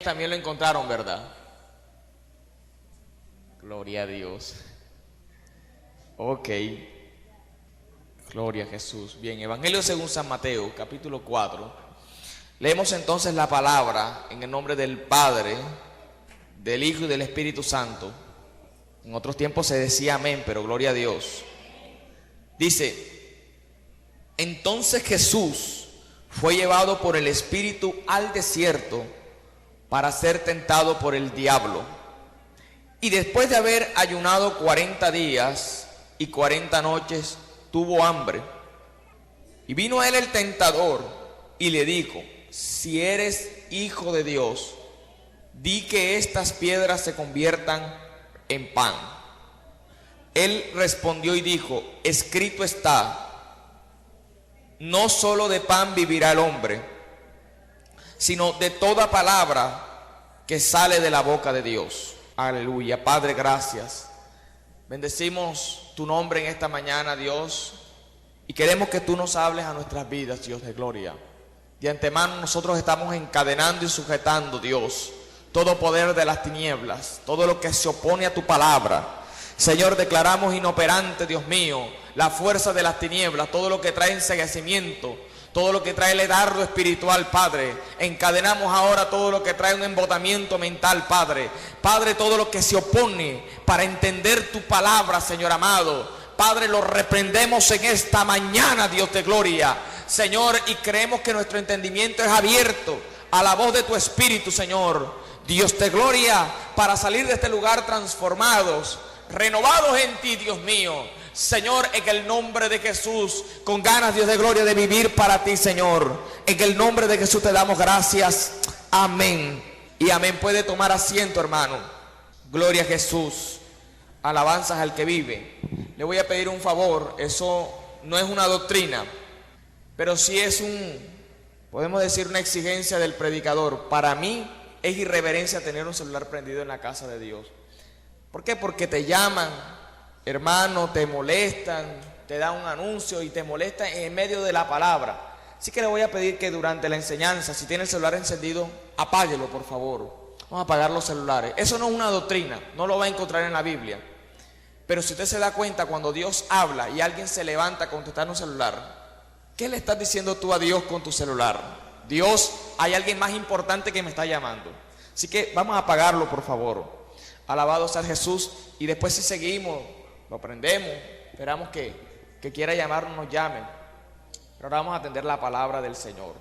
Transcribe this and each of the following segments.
también lo encontraron, ¿verdad? Gloria a Dios. Ok. Gloria a Jesús. Bien, Evangelio según San Mateo, capítulo 4. Leemos entonces la palabra en el nombre del Padre, del Hijo y del Espíritu Santo. En otros tiempos se decía amén, pero gloria a Dios. Dice: entonces Jesús fue llevado por el Espíritu al desierto para ser tentado por el diablo. Y después de haber ayunado 40 días y 40 noches, tuvo hambre. Y vino a él el tentador y le dijo: si eres hijo de Dios, di que estas piedras se conviertan en pan. Él respondió y dijo: escrito está, no solo de pan vivirá el hombre, sino de toda palabra que sale de la boca de Dios. Aleluya. Padre, gracias. Bendecimos tu nombre en esta mañana, Dios, y queremos que tú nos hables a nuestras vidas, Dios de gloria. De antemano nosotros estamos encadenando y sujetando, Dios, todo poder de las tinieblas, todo lo que se opone a tu palabra. Señor, declaramos inoperante, Dios mío, la fuerza de las tinieblas, todo lo que trae enceguecimiento, todo lo que trae letargo espiritual, Padre. Encadenamos ahora todo lo que trae un embotamiento mental, Padre. Padre, todo lo que se opone para entender tu palabra, Señor amado. Padre, lo reprendemos en esta mañana, Dios de gloria. Señor, y creemos que nuestro entendimiento es abierto a la voz de tu Espíritu, Señor. Dios de gloria, para salir de este lugar transformados, renovados en ti, Dios mío. Señor, en el nombre de Jesús, con ganas, Dios de gloria, de vivir para ti, Señor. En el nombre de Jesús te damos gracias. Amén. Y amén. Puede tomar asiento, hermano. Gloria a Jesús. Alabanzas al que vive. Le voy a pedir un favor. Eso no es una doctrina, pero sí es podemos decir, una exigencia del predicador. Para mí es irreverencia tener un celular prendido en la casa de Dios. ¿Por qué? Porque te llaman, hermano, te molestan, te dan un anuncio y te molestan en medio de la palabra. Así que le voy a pedir que durante la enseñanza, si tiene el celular encendido, apáguelo, por favor. Vamos a apagar los celulares. Eso no es una doctrina, no lo va a encontrar en la Biblia. Pero si usted se da cuenta, cuando Dios habla y alguien se levanta a contestar un celular, ¿qué le estás diciendo tú a Dios con tu celular? Dios, hay alguien más importante que me está llamando. Así que vamos a apagarlo, por favor. Alabado sea Jesús. Y después, si seguimos, lo prendemos, esperamos que quiera llamarnos, nos llame. Pero ahora vamos a atender la palabra del Señor.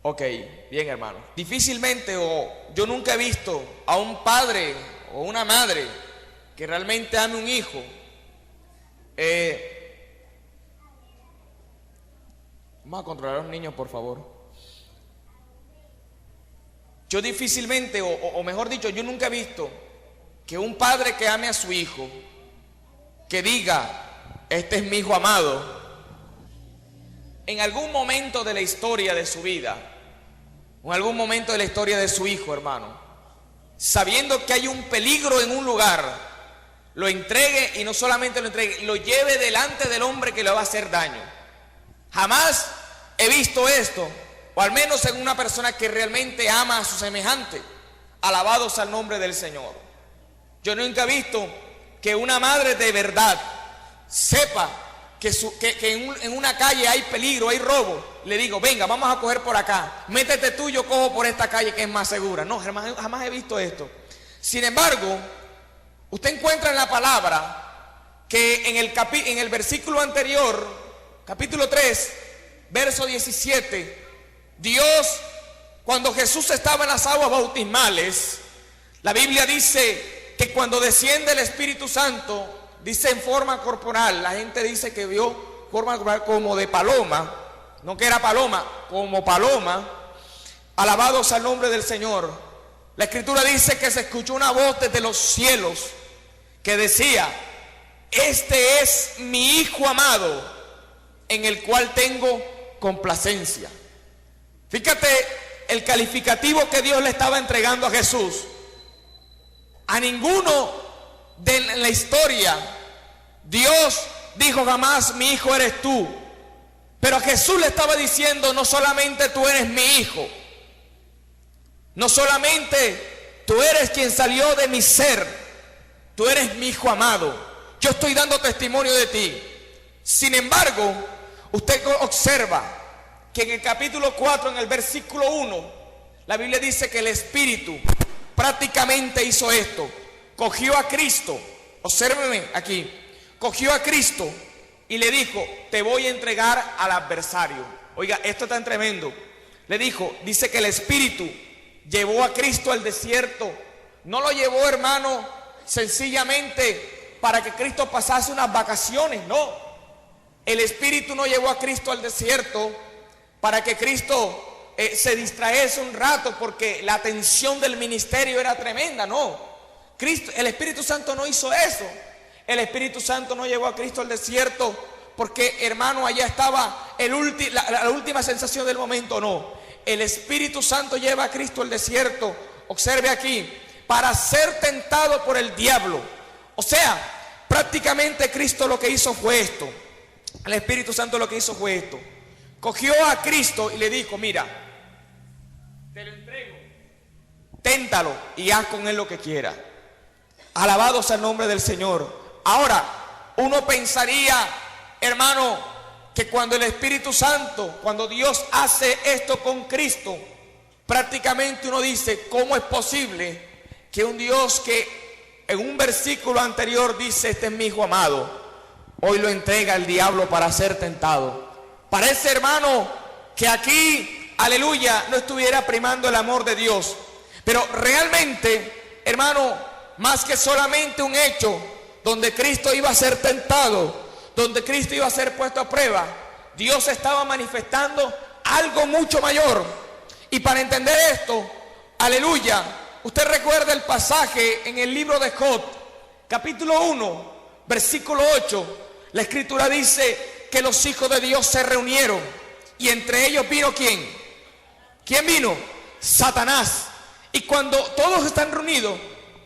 Ok, bien, hermano. Difícilmente, yo nunca he visto a un padre o una madre que realmente ame un hijo. Vamos a controlar a los niños, por favor. Yo difícilmente, o mejor dicho, yo nunca he visto que un padre que ame a su hijo, que diga: este es mi hijo amado, en algún momento de la historia de su vida, o en algún momento de la historia de su hijo, hermano, sabiendo que hay un peligro en un lugar, lo entregue, y no solamente lo entregue, lo lleve delante del hombre que le va a hacer daño. Jamás he visto esto, o al menos en una persona que realmente ama a su semejante. Alabados al nombre del Señor. Yo nunca he visto que una madre de verdad sepa que en una calle hay peligro, hay robo. Le digo: venga, vamos a coger por acá, métete tú, yo cojo por esta calle que es más segura. No, jamás he visto esto. Sin embargo, usted encuentra en la palabra que en el versículo anterior, capítulo 3, verso 17, Dios, cuando Jesús estaba en las aguas bautismales, la Biblia dice que cuando desciende el Espíritu Santo, dice en forma corporal, la gente dice que vio forma corporal como de paloma, no que era paloma, como paloma. Alabados al nombre del Señor. La Escritura dice que se escuchó una voz desde los cielos que decía: este es mi Hijo amado, en el cual tengo complacencia. Fíjate el calificativo que Dios le estaba entregando a Jesús. A ninguno de la historia Dios dijo jamás: mi hijo eres tú. Pero a Jesús le estaba diciendo: no solamente tú eres mi hijo, No solamente tú eres quien salió de mi ser, tú eres mi hijo amado. Yo estoy dando testimonio de ti. Sin embargo, usted observa que en el capítulo 4, en el versículo 1, la Biblia dice que el Espíritu prácticamente hizo esto. Cogió a Cristo, obsérveme aquí, cogió a Cristo y le dijo, te voy a entregar al adversario. Oiga, esto es tan tremendo. Le dijo, dice que el Espíritu llevó a Cristo al desierto. No lo llevó, hermano, sencillamente para que Cristo pasase unas vacaciones, no. El Espíritu no llevó a Cristo al desierto para que Cristo se distraese un rato porque la tensión del ministerio era tremenda, no. El Espíritu Santo no hizo eso. El Espíritu Santo no llevó a Cristo al desierto porque, hermano, allá estaba la última sensación del momento, no. El Espíritu Santo lleva a Cristo al desierto, observe aquí, para ser tentado por el diablo. O sea, prácticamente Cristo lo que hizo fue esto. El Espíritu Santo lo que hizo fue esto. Cogió a Cristo y le dijo, mira, te lo entrego, téntalo y haz con él lo que quiera. Alabado sea el nombre del Señor. Ahora, uno pensaría, hermano, que cuando el Espíritu Santo, cuando Dios hace esto con Cristo, prácticamente uno dice, ¿cómo es posible que un Dios que en un versículo anterior dice, este es mi hijo amado, hoy lo entrega al diablo para ser tentado? Parece, hermano, que aquí, aleluya, no estuviera primando el amor de Dios. Pero realmente, hermano, más que solamente un hecho donde Cristo iba a ser tentado, donde Cristo iba a ser puesto a prueba, Dios estaba manifestando algo mucho mayor. Y para entender esto, aleluya, usted recuerda el pasaje en el libro de Job, capítulo 1, versículo 8. La Escritura dice que los hijos de Dios se reunieron y entre ellos vino ¿quién? ¿Quién vino? Satanás. Y cuando todos están reunidos,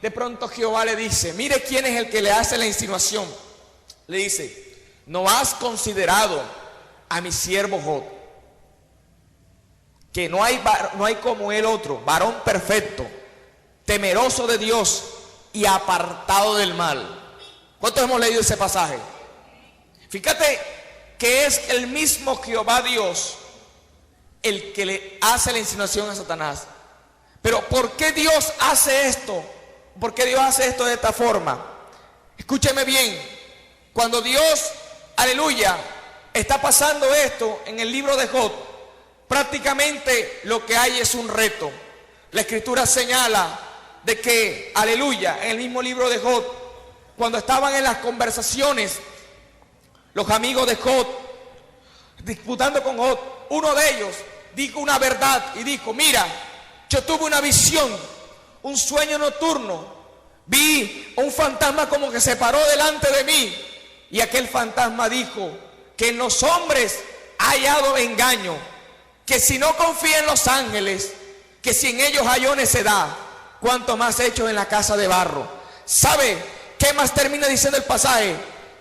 de pronto Jehová le dice, mire quién es el que le hace la insinuación. Le dice, ¿no has considerado a mi siervo Job? Que no hay como él otro, varón perfecto, temeroso de Dios y apartado del mal. ¿Cuántos hemos leído ese pasaje? Fíjate que es el mismo Jehová Dios el que le hace la insinuación a Satanás. Pero ¿por qué Dios hace esto? ¿Por qué Dios hace esto de esta forma? Escúcheme bien. Cuando Dios, aleluya, está pasando esto en el libro de Job, prácticamente lo que hay es un reto. La Escritura señala de que, aleluya, en el mismo libro de Job, cuando estaban en las conversaciones, los amigos de Job, disputando con Job, uno de ellos dijo una verdad y dijo, mira, yo tuve una visión, un sueño nocturno, vi un fantasma como que se paró delante de mí y aquel fantasma dijo que en los hombres ha hallado engaño, que si no confía en los ángeles, que si en ellos halló necedad, cuanto más hechos en la casa de barro. ¿Sabe qué más termina diciendo el pasaje?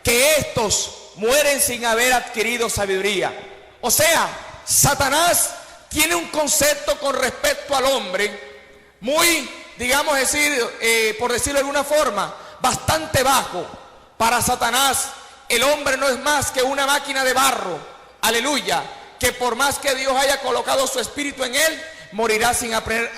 Que estos mueren sin haber adquirido sabiduría. O sea, Satanás tiene un concepto con respecto al hombre muy, digamos por decirlo de alguna forma, bastante bajo. Para Satanás, el hombre no es más que una máquina de barro, aleluya, que por más que Dios haya colocado su espíritu en él, morirá sin haber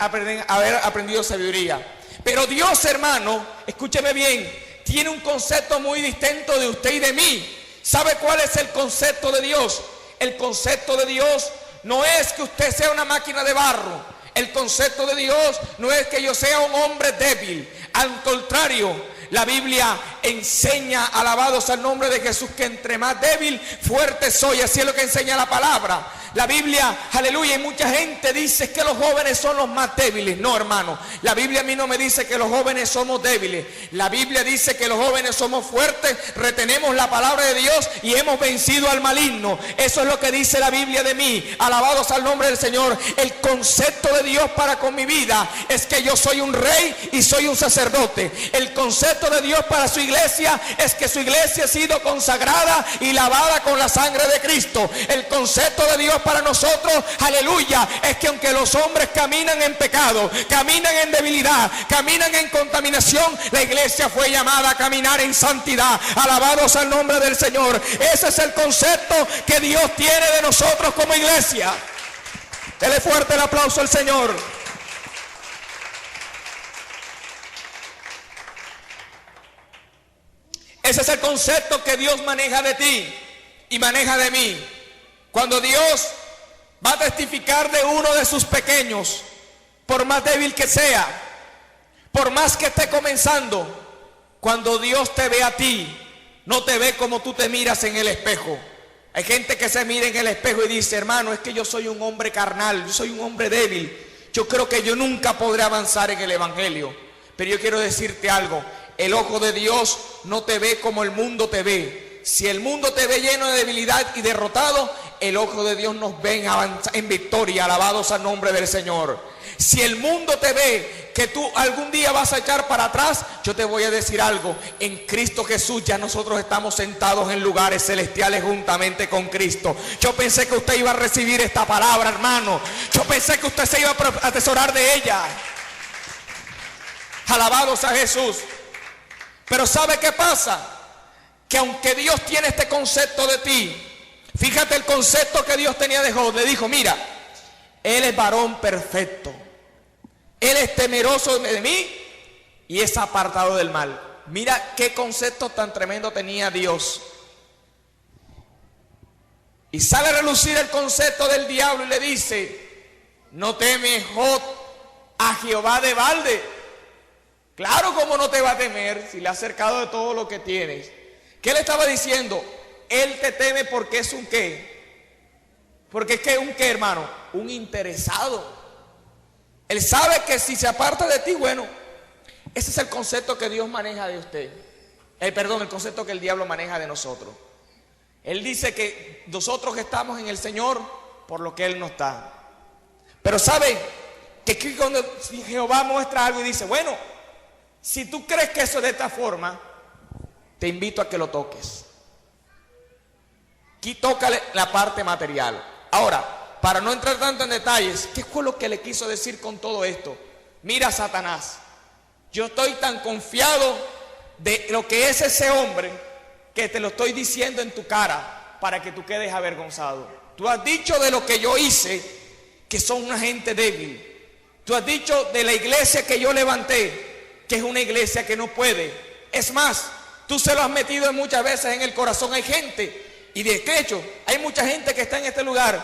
aprendido sabiduría. Pero Dios, hermano, escúcheme bien, tiene un concepto muy distinto de usted y de mí. ¿Sabe cuál es el concepto de Dios? El concepto de Dios no es que usted sea una máquina de barro. El concepto de Dios no es que yo sea un hombre débil. Al contrario, la Biblia enseña, alabados al nombre de Jesús, que entre más débil, fuerte soy. Así es lo que enseña la palabra. La Biblia, aleluya, y mucha gente dice que los jóvenes son los más débiles. No, hermano, la Biblia a mí no me dice que los jóvenes somos débiles. La Biblia dice que los jóvenes somos fuertes, retenemos la palabra de Dios y hemos vencido al maligno. Eso es lo que dice la Biblia de mí. Alabados al nombre del Señor. El concepto de Dios para con mi vida es que yo soy un rey y soy un sacerdote. El concepto concepto de Dios para su iglesia es que su iglesia ha sido consagrada y lavada con la sangre de Cristo. El concepto de Dios para nosotros, aleluya, es que aunque los hombres caminan en pecado, caminan en debilidad, caminan en contaminación, la iglesia fue llamada a caminar en santidad. Alabados al nombre del Señor. Ese es el concepto que Dios tiene de nosotros como iglesia. Dele fuerte el aplauso al Señor. Ese es el concepto que Dios maneja de ti y maneja de mí. Cuando Dios va a testificar de uno de sus pequeños, por más débil que sea, por más que esté comenzando, cuando Dios te ve a ti, no te ve como tú te miras en el espejo. Hay gente que se mira en el espejo y dice, hermano, es que yo soy un hombre carnal, yo soy un hombre débil, yo creo que yo nunca podré avanzar en el evangelio. Pero yo quiero decirte algo, el ojo de Dios no te ve como el mundo te ve. Si el mundo te ve lleno de debilidad y derrotado, el ojo de Dios nos ve en victoria. Alabados al nombre del Señor. Si el mundo te ve que tú algún día vas a echar para atrás, yo te voy a decir algo. En Cristo Jesús ya nosotros estamos sentados en lugares celestiales juntamente con Cristo. Yo pensé que usted iba a recibir esta palabra, hermano. Yo pensé que usted se iba a atesorar de ella. Alabados a Jesús. Pero ¿sabe qué pasa? Que aunque Dios tiene este concepto de ti, fíjate el concepto que Dios tenía de Job. Le dijo, mira, él es varón perfecto, él es temeroso de mí y es apartado del mal. Mira qué concepto tan tremendo tenía Dios. Y sale a relucir el concepto del diablo y le dice, no temes, Job, a Jehová de balde. Claro, como no te va a temer si le has cercado de todo lo que tienes. ¿Qué le estaba diciendo? Él te teme porque es un qué. Porque es que un qué, hermano, un interesado. Él sabe que si se aparta de ti, bueno, ese es el concepto que Dios maneja de usted. El concepto que el diablo maneja de nosotros. Él dice que nosotros estamos en el Señor por lo que Él nos da. Pero sabe que cuando Jehová muestra algo y dice, bueno, si tú crees que eso es de esta forma, te invito a que lo toques. Aquí tócale la parte material. Ahora, para no entrar tanto en detalles, ¿qué fue lo que le quiso decir con todo esto? Mira, Satanás, yo estoy tan confiado de lo que es ese hombre que te lo estoy diciendo en tu cara para que tú quedes avergonzado. Tú has dicho de lo que yo hice que son una gente débil. Tú has dicho de la iglesia que yo levanté que es una iglesia que no puede. Es más, tú se lo has metido muchas veces en el corazón. Hay gente, y de hecho hay mucha gente que está en este lugar,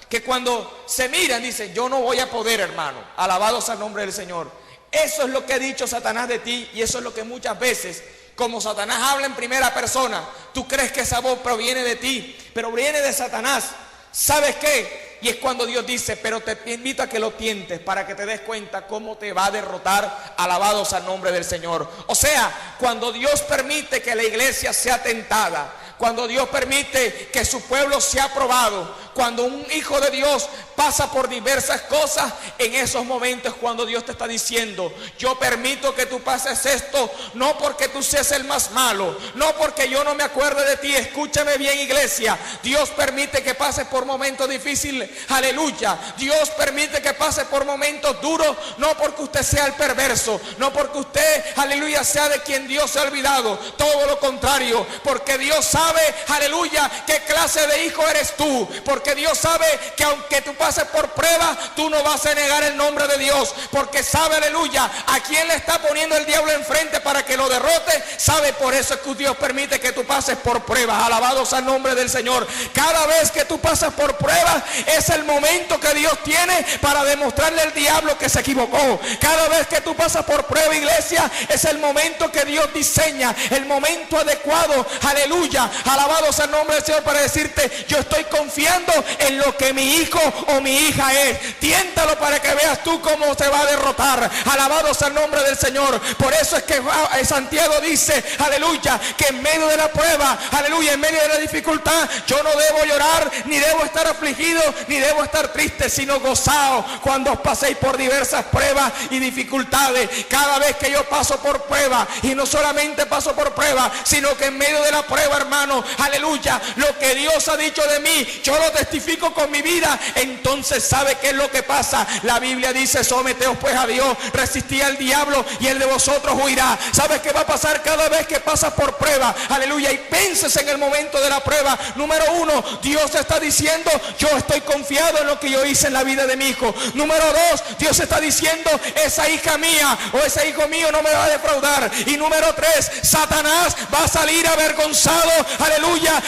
que cuando se miran dicen, yo no voy a poder, hermano. Alabados al nombre del Señor. Eso es lo que ha dicho Satanás de ti, y eso es lo que muchas veces, como Satanás habla en primera persona, tú crees que esa voz proviene de ti, pero viene de Satanás. ¿Sabes qué? Y es cuando Dios dice, pero te invito a que lo tientes para que te des cuenta cómo te va a derrotar. Alabados al nombre del Señor. O sea, cuando Dios permite que la iglesia sea tentada, cuando Dios permite que su pueblo sea probado, cuando un hijo de Dios pasa por diversas cosas, en esos momentos cuando Dios te está diciendo, yo permito que tú pases esto, no porque tú seas el más malo, no porque yo no me acuerde de ti. Escúchame bien, iglesia, Dios permite que pases por momentos difíciles, aleluya. Dios permite que pase por momentos duros, no porque usted sea el perverso, no porque usted, aleluya, sea de quien Dios se ha olvidado, todo lo contrario, porque Dios sabe, aleluya, qué clase de hijo eres tú, porque Dios sabe que aunque tú pases por prueba, tú no vas a negar el nombre de Dios, porque sabe, aleluya, a quién le está poniendo el diablo enfrente para que lo derrote. Sabe, por eso es que Dios permite que tú pases por pruebas. Alabados al nombre del Señor. Cada vez que tú pasas por pruebas es el momento que Dios tiene para demostrarle al diablo que se equivocó. Cada vez que tú pasas por prueba, iglesia, es el momento que Dios diseña, el momento adecuado, aleluya, Alabado sea el nombre del Señor, para decirte: yo estoy confiando en lo que mi hijo o mi hija es. Tiéntalo para que veas tú cómo se va a derrotar. Alabado sea el nombre del Señor. Por eso es que Santiago dice, aleluya, que en medio de la prueba, aleluya, en medio de la dificultad, yo no debo llorar, ni debo estar afligido, ni debo estar triste, sino gozado cuando os paséis por diversas pruebas y dificultades. Cada vez que yo paso por prueba, y no solamente paso por prueba, sino que en medio de la prueba, hermano, aleluya, lo que Dios ha dicho de mí, yo lo testifico con mi vida. Entonces, ¿sabe qué es lo que pasa? La Biblia dice: someteos pues a Dios, resistid al diablo y él de vosotros huirá. ¿Sabes qué va a pasar cada vez que pasas por prueba? Aleluya, y penses en el momento de la prueba. Número uno, Dios está diciendo: yo estoy confiado en lo que yo hice en la vida de mi hijo. Número dos, Dios está diciendo: esa hija mía o ese hijo mío no me va a defraudar. Y número tres, Satanás va a salir avergonzado, aleluya,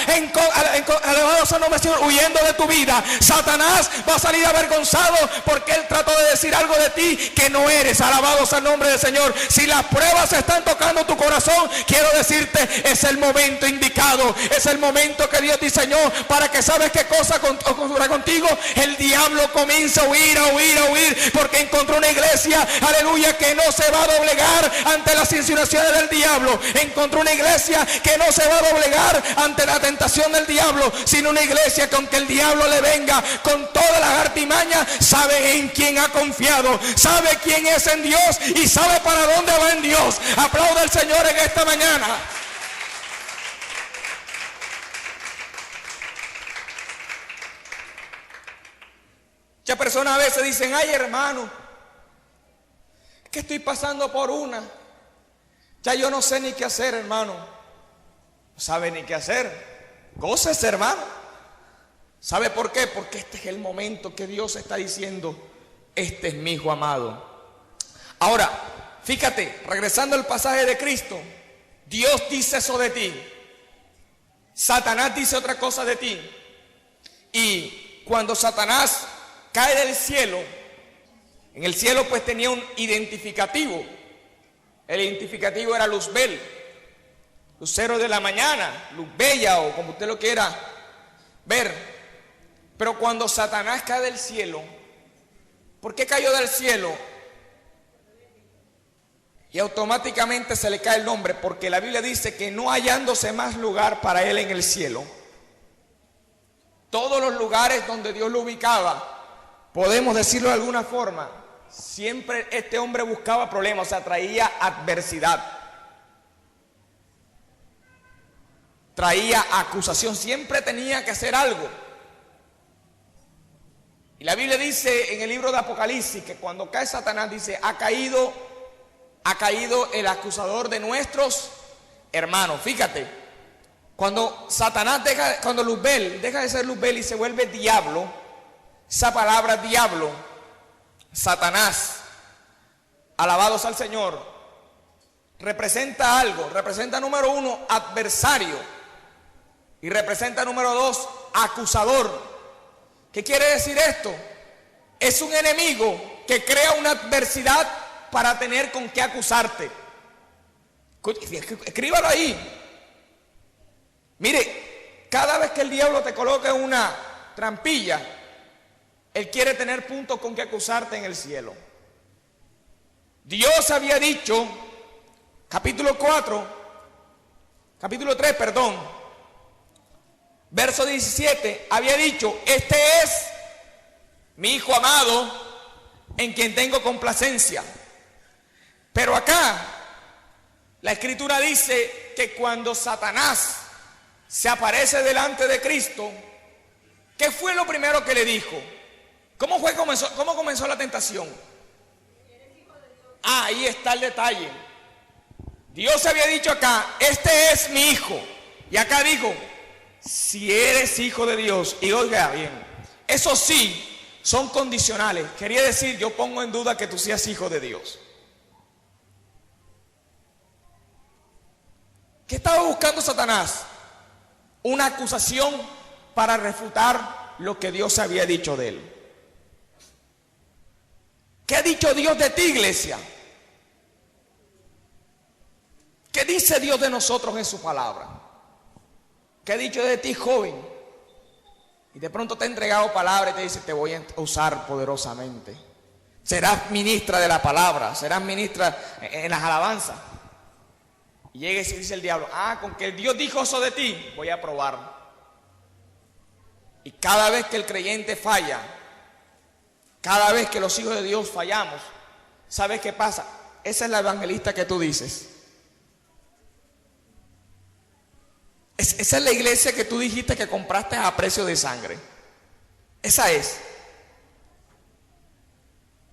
alabado sea el nombre del Señor, huyendo de tu vida. Satanás va a salir avergonzado porque él trató de decir algo de ti que no eres. Alabado sea el nombre del Señor. Si las pruebas están tocando tu corazón, quiero decirte: es el momento indicado, es el momento que Dios diseñó para que, ¿sabes qué cosa ocurra contigo? El diablo comienza a huir, porque encontró una iglesia, aleluya, que no se va a doblegar ante las insinuaciones del diablo. Encontró una iglesia que no se va a doblegar ante la tentación del diablo, sino una iglesia que, aunque el diablo le venga con todas las artimañas, sabe en quién ha confiado, sabe quién es en Dios y sabe para dónde va en Dios. Aplauda al Señor en esta mañana. Muchas personas a veces dicen: ay, hermano, que estoy pasando por una, ya yo no sé ni qué hacer, hermano. No sabe ni qué hacer. Gócese, hermano. ¿Sabe por qué? Porque este es el momento que Dios está diciendo: este es mi hijo amado. Ahora, fíjate, regresando al pasaje de Cristo, Dios dice eso de ti, Satanás dice otra cosa de ti. Y cuando Satanás cae del cielo, en el cielo pues tenía un identificativo. El identificativo era Luzbel, lucero de la mañana, luz bella, o como usted lo quiera ver. Pero cuando Satanás cae del cielo, ¿por qué cayó del cielo? Y automáticamente se le cae el nombre, porque la Biblia dice que no hallándose más lugar para él en el cielo, todos los lugares donde Dios lo ubicaba, podemos decirlo de alguna forma, siempre este hombre buscaba problemas, o sea, traía adversidad, traía acusación, siempre tenía que hacer algo. Y la Biblia dice en el libro de Apocalipsis que cuando cae Satanás, dice: ha caído el acusador de nuestros hermanos. Fíjate, cuando Satanás cuando Luzbel deja de ser Luzbel y se vuelve diablo, esa palabra diablo, Satanás, alabados al Señor, representa algo. Representa, número uno, adversario, y representa, número dos, acusador. ¿Qué quiere decir esto? Es un enemigo que crea una adversidad para tener con qué acusarte. Escríbalo ahí. Mire, cada vez que el diablo te coloca en una trampilla, él quiere tener puntos con que acusarte en el cielo. Dios había dicho, capítulo 3, verso 17, había dicho: este es mi hijo amado, en quien tengo complacencia. Pero acá la Escritura dice que cuando Satanás se aparece delante de Cristo, ¿qué fue lo primero que le dijo? ¿Cómo comenzó la tentación? Ahí está el detalle. Dios había dicho acá: este es mi hijo. Y acá dijo: si eres hijo de Dios. Y oiga bien, eso sí, son condicionales. Quería decir, yo pongo en duda que tú seas hijo de Dios. ¿Qué estaba buscando Satanás? Una acusación para refutar lo que Dios había dicho de él. ¿Qué ha dicho Dios de ti, iglesia? ¿Qué dice Dios de nosotros en su palabra? ¿Qué ha dicho de ti, joven? Y de pronto te ha entregado palabra y te dice, te voy a usar poderosamente. Serás ministra de la palabra, serás ministra en las alabanzas. Y llega y dice el diablo, con que Dios dijo eso de ti, voy a probarlo. Y cada vez que el creyente falla, cada vez que los hijos de Dios fallamos, ¿sabes qué pasa? Esa es la evangelista que tú dices. Esa es la iglesia que tú dijiste que compraste a precio de sangre. Esa es.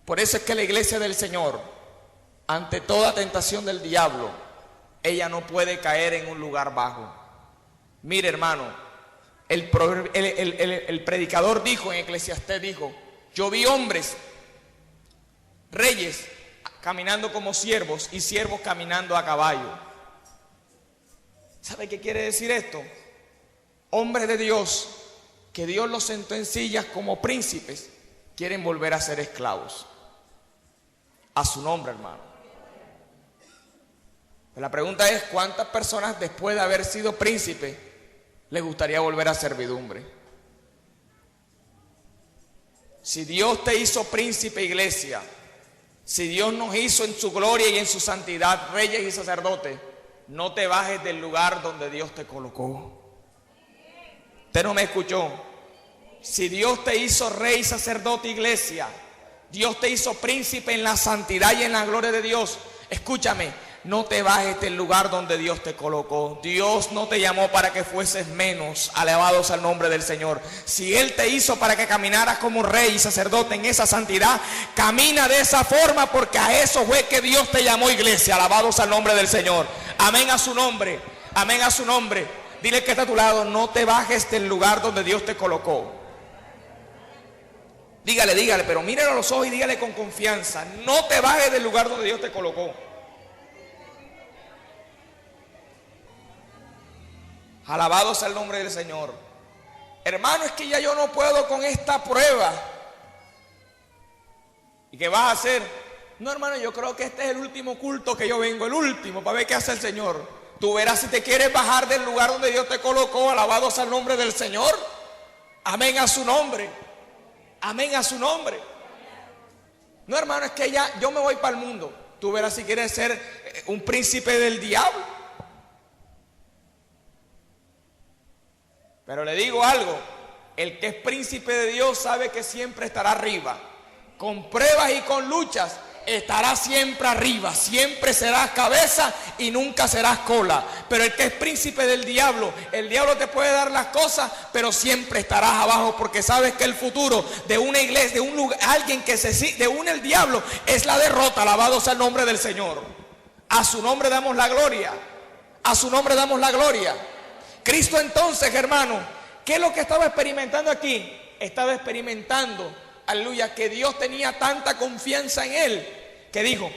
Por eso es que la iglesia del Señor, ante toda tentación del diablo, ella no puede caer en un lugar bajo. Mire, hermano, el predicador dijo en Eclesiastés, dijo, yo vi hombres, reyes, caminando como siervos y siervos caminando a caballo. ¿Sabe qué quiere decir esto? Hombres de Dios, que Dios los sentó en sillas como príncipes, quieren volver a ser esclavos. A su nombre, hermano. La pregunta es, ¿cuántas personas después de haber sido príncipe les gustaría volver a servidumbre? Si Dios te hizo príncipe, iglesia, si Dios nos hizo en su gloria y en su santidad reyes y sacerdotes, no te bajes del lugar donde Dios te colocó. Usted no me escuchó. Si Dios te hizo rey, sacerdote, iglesia, Dios te hizo príncipe en la santidad y en la gloria de Dios, escúchame, no te bajes del lugar donde Dios te colocó. Dios no te llamó para que fueses menos. Alabados al nombre del Señor. Si Él te hizo para que caminaras como rey y sacerdote en esa santidad, camina de esa forma, porque a eso fue que Dios te llamó, iglesia. Alabados al nombre del Señor. Amén a su nombre. Amén a su nombre. Dile que está a tu lado, no te bajes del lugar donde Dios te colocó. Dígale, pero míralo a los ojos y dígale con confianza, no te bajes del lugar donde Dios te colocó. Alabados al nombre del Señor. Hermano, es que ya yo no puedo con esta prueba. ¿Y qué vas a hacer? No, hermano, yo creo que este es el último culto que yo vengo, el último, para ver qué hace el Señor. Tú verás si te quieres bajar del lugar donde Dios te colocó. Alabados al nombre del Señor. Amén a su nombre. Amén a su nombre. No, hermano, es que ya yo me voy para el mundo. Tú verás si quieres ser un príncipe del diablo. Pero le digo algo, el que es príncipe de Dios sabe que siempre estará arriba. Con pruebas y con luchas estará siempre arriba. Siempre serás cabeza y nunca serás cola. Pero el que es príncipe del diablo, el diablo te puede dar las cosas, pero siempre estarás abajo, porque sabes que el futuro de una iglesia, de un lugar, alguien que se une el diablo, es la derrota. Alabados al nombre del Señor. A su nombre damos la gloria. A su nombre damos la gloria. Cristo entonces, hermano, ¿qué es lo que estaba experimentando aquí? Estaba experimentando, aleluya, que Dios tenía tanta confianza en él, que dijo,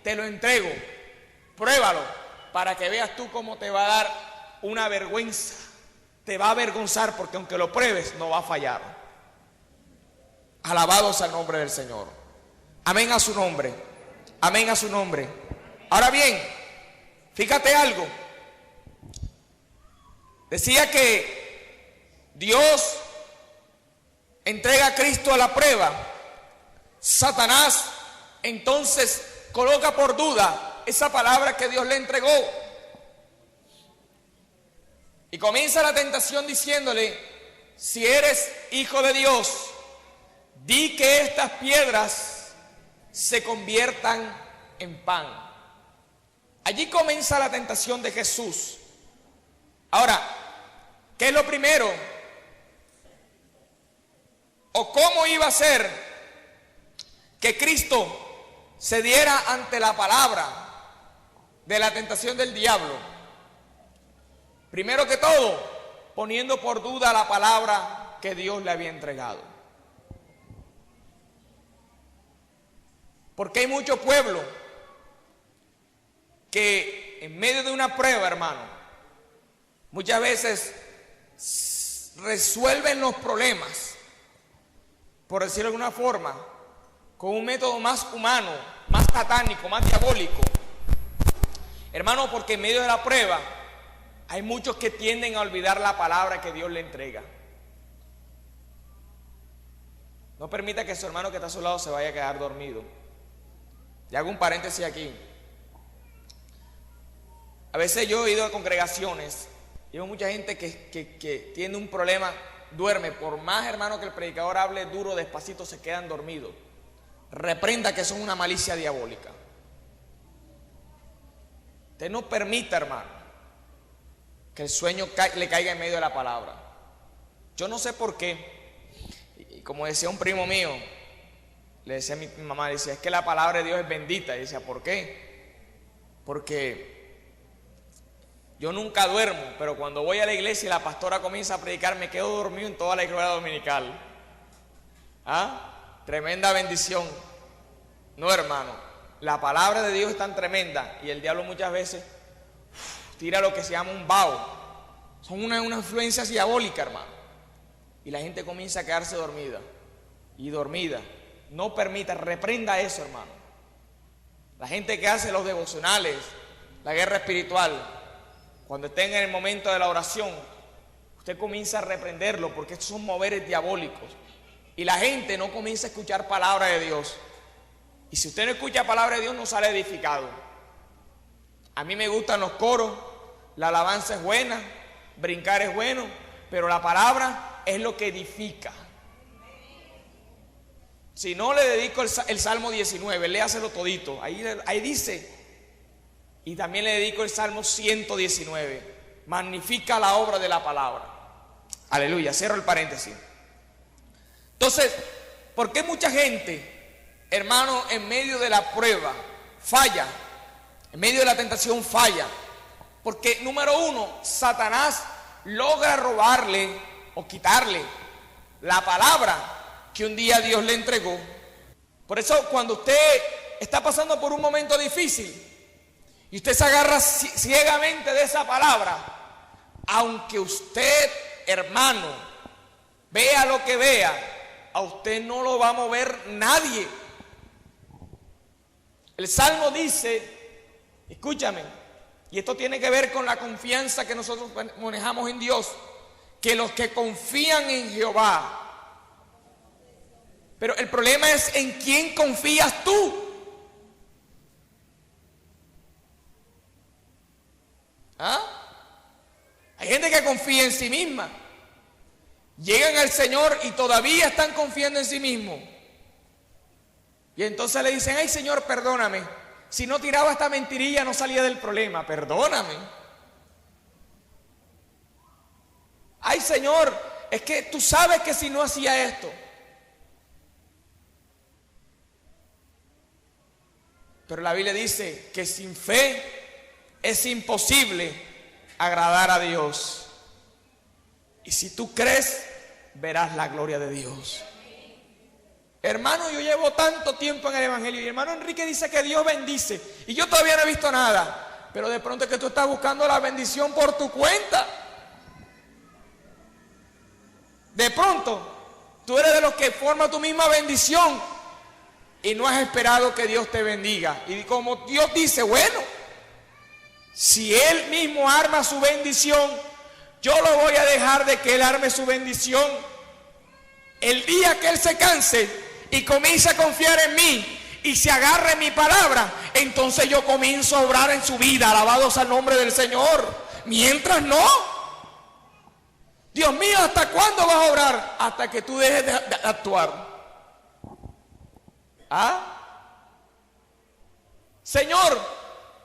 te lo entrego, pruébalo, para que veas tú cómo te va a dar una vergüenza. Te va a avergonzar, porque aunque lo pruebes, no va a fallar. Alabados al nombre del Señor. Amén a su nombre. Amén a su nombre. Ahora bien, fíjate algo. Decía que Dios entrega a Cristo a la prueba. Satanás entonces coloca por duda esa palabra que Dios le entregó. Y comienza la tentación diciéndole, si eres hijo de Dios, di que estas piedras se conviertan en pan. Allí comienza la tentación de Jesús. Ahora, ¿qué es lo primero? ¿O cómo iba a ser que Cristo se diera ante la palabra de la tentación del diablo? Primero que todo, poniendo por duda la palabra que Dios le había entregado. Porque hay mucho pueblo que en medio de una prueba, hermano, muchas veces resuelven los problemas, por decirlo de alguna forma, con un método más humano, más satánico, más diabólico. Hermano, porque en medio de la prueba Hay muchos que tienden a olvidar la palabra que Dios le entrega. No permita que su hermano que está a su lado se vaya a quedar dormido. Y hago un paréntesis aquí. A veces yo he ido a congregaciones y veo mucha gente que tiene un problema, duerme. Por más, hermano, que el predicador hable duro, despacito, se quedan dormidos. Reprenda que son una malicia diabólica. Usted no permita, hermano, que el sueño le caiga en medio de la palabra. Yo no sé por qué. Y como decía un primo mío, le decía a mi mamá, decía, es que la palabra de Dios es bendita. Y decía, ¿por qué? Porque yo nunca duermo, pero cuando voy a la iglesia y la pastora comienza a predicar, me quedo dormido en toda la escuela dominical. ¿Ah? Tremenda bendición. No, hermano, la palabra de Dios es tan tremenda y el diablo muchas veces tira lo que se llama un vaho. Son una influencia diabólica, hermano. Y la gente comienza a quedarse dormida y dormida. No permita, reprenda eso, hermano. La gente que hace los devocionales, la guerra espiritual, cuando estén en el momento de la oración, usted comienza a reprenderlo porque estos son moveres diabólicos. Y la gente no comienza a escuchar palabra de Dios. Y si usted no escucha palabra de Dios, no sale edificado. A mí me gustan los coros, la alabanza es buena, brincar es bueno, pero la palabra es lo que edifica. Si no, le dedico el Salmo 19, léaselo todito, ahí dice. Y también le dedico el Salmo 119, magnifica la obra de la palabra. Aleluya, cierro el paréntesis. Entonces, ¿por qué mucha gente, hermano, en medio de la prueba falla? En medio de la tentación falla. Porque, número uno, Satanás logra robarle o quitarle la palabra que un día Dios le entregó. Por eso, cuando usted está pasando por un momento difícil y usted se agarra ciegamente de esa palabra, aunque usted, hermano, vea lo que vea, a usted no lo va a mover nadie. El Salmo dice, escúchame, y esto tiene que ver con la confianza que nosotros manejamos en Dios, que los que confían en Jehová. Pero el problema es en quién confías tú. ¿Ah? Hay gente que confía en sí misma. Llegan al Señor y todavía están confiando en sí mismos. Y entonces le dicen, ay Señor, perdóname. Si no tiraba esta mentirilla no salía del problema. Perdóname. Ay Señor, es que tú sabes que si no hacía esto. Pero la Biblia dice que sin fe es imposible agradar a Dios. Y si tú crees, verás la gloria de Dios. Hermano, yo llevo tanto tiempo en el Evangelio y hermano Enrique dice que Dios bendice y yo todavía no he visto nada. Pero de pronto es que tú estás buscando la bendición por tu cuenta. De pronto, tú eres de los que forma tu misma bendición y no has esperado que Dios te bendiga. Y como Dios dice, bueno, si Él mismo arma su bendición, yo lo voy a dejar de que Él arme su bendición. El día que Él se canse y comience a confiar en mí y se agarre en mi palabra, entonces yo comienzo a obrar en su vida. Alabados al nombre del Señor. Mientras no, Dios mío, ¿hasta cuándo vas a obrar? Hasta que tú dejes de actuar. ¿Ah? Señor,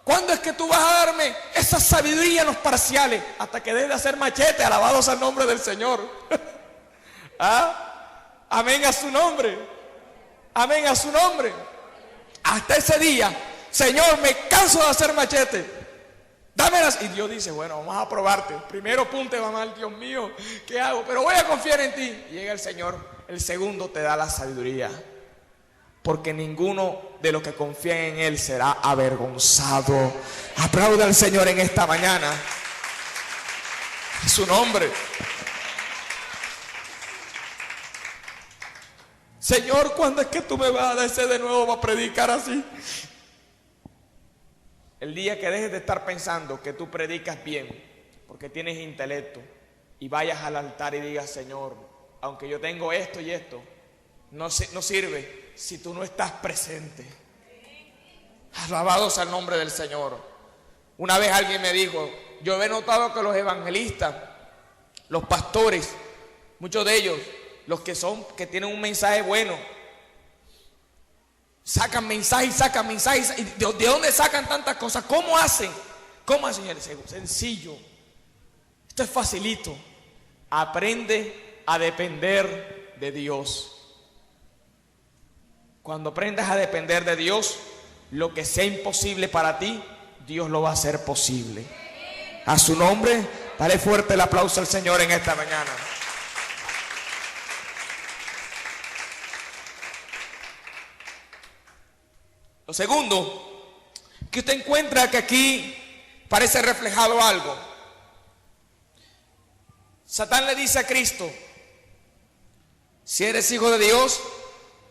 ¿cuándo es que tú vas a darme esa sabiduría en los parciales? Hasta que dejes de hacer machete. Alabados al nombre del Señor. ¿Ah? Amén a su nombre. Amén a su nombre. Hasta ese día, Señor, me canso de hacer machete. Dámelas. Y Dios dice, bueno, vamos a probarte. Primero punte, va mal, Dios mío, ¿qué hago? Pero voy a confiar en ti. Y llega el Señor, el segundo te da la sabiduría. Porque ninguno de los que confían en Él será avergonzado. Aplauda al Señor en esta mañana. En su nombre. Señor, ¿cuándo es que tú me vas a dar de nuevo para predicar así? El día que dejes de estar pensando que tú predicas bien, porque tienes intelecto, y vayas al altar y digas: Señor, aunque yo tengo esto y esto, no sirve si tú no estás presente. Alabados al nombre del Señor. Una vez alguien me dijo: yo he notado que los evangelistas, los pastores, muchos de ellos, los que tienen un mensaje bueno, sacan mensajes. ¿De dónde sacan tantas cosas? ¿Cómo hacen? Señores? Sencillo. Esto es facilito. Aprende a depender de Dios. Cuando aprendas a depender de Dios, lo que sea imposible para ti, Dios lo va a hacer posible. A su nombre, dale fuerte el aplauso al Señor en esta mañana. Lo segundo, que usted encuentra que aquí parece reflejado algo. Satán le dice a Cristo: si eres hijo de Dios,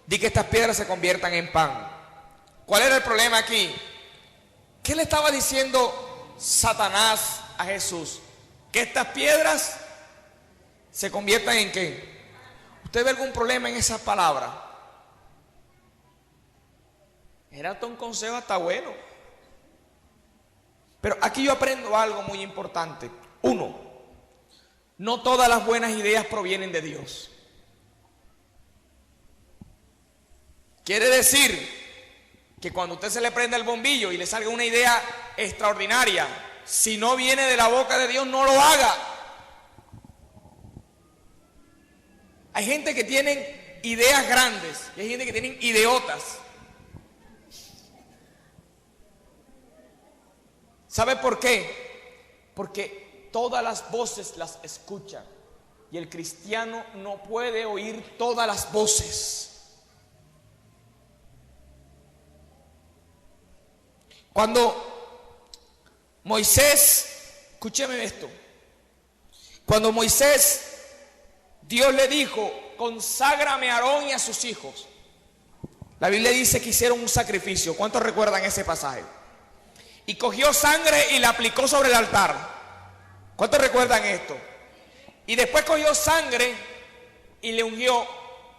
di que estas piedras se conviertan en pan. ¿Cuál era el problema aquí? ¿Qué le estaba diciendo Satanás a Jesús? Que estas piedras se conviertan ¿en qué? ¿Usted ve algún problema en esa palabra? Era hasta un consejo hasta bueno. Pero aquí yo aprendo algo muy importante. Uno, no todas las buenas ideas provienen de Dios. Quiere decir que cuando a usted se le prenda el bombillo y le salga una idea extraordinaria, si no viene de la boca de Dios, no lo haga. Hay gente que tiene ideas grandes y hay gente que tienen ideotas. ¿Sabe por qué? Porque todas las voces las escuchan y el cristiano no puede oír todas las voces. Cuando Moisés, escúcheme esto, cuando Moisés, Dios le dijo: conságrame a Aarón y a sus hijos, la Biblia dice que hicieron un sacrificio. ¿Cuántos recuerdan ese pasaje? Y cogió sangre y la aplicó sobre el altar. ¿Cuántos recuerdan esto? Y después cogió sangre y le ungió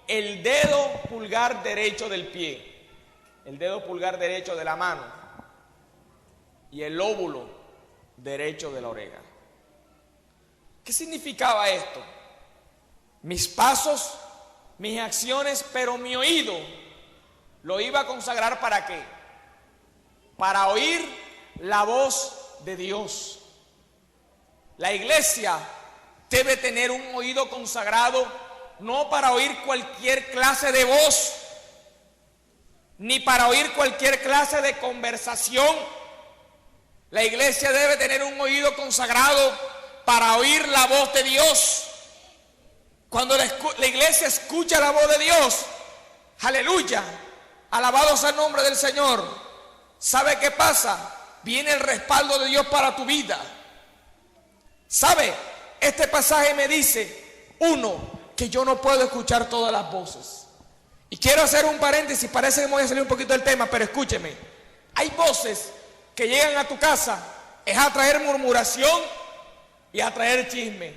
el dedo pulgar derecho del pie, el dedo pulgar derecho de la mano y el lóbulo derecho de la oreja. ¿Qué significaba esto? Mis pasos, mis acciones, pero mi oído lo iba a consagrar ¿para qué? Para oír la voz de Dios. La iglesia debe tener un oído consagrado, no para oír cualquier clase de voz, ni para oír cualquier clase de conversación. La iglesia debe tener un oído consagrado para oír la voz de Dios. Cuando la iglesia escucha la voz de Dios, aleluya, alabado sea el nombre del Señor, ¿sabe qué pasa? Viene el respaldo de Dios para tu vida. ¿Sabe? Este pasaje me dice, uno, que yo no puedo escuchar todas las voces. Y quiero hacer un paréntesis, parece que me voy a salir un poquito del tema, pero escúcheme. Hay voces que llegan a tu casa, es a traer murmuración y a traer chisme.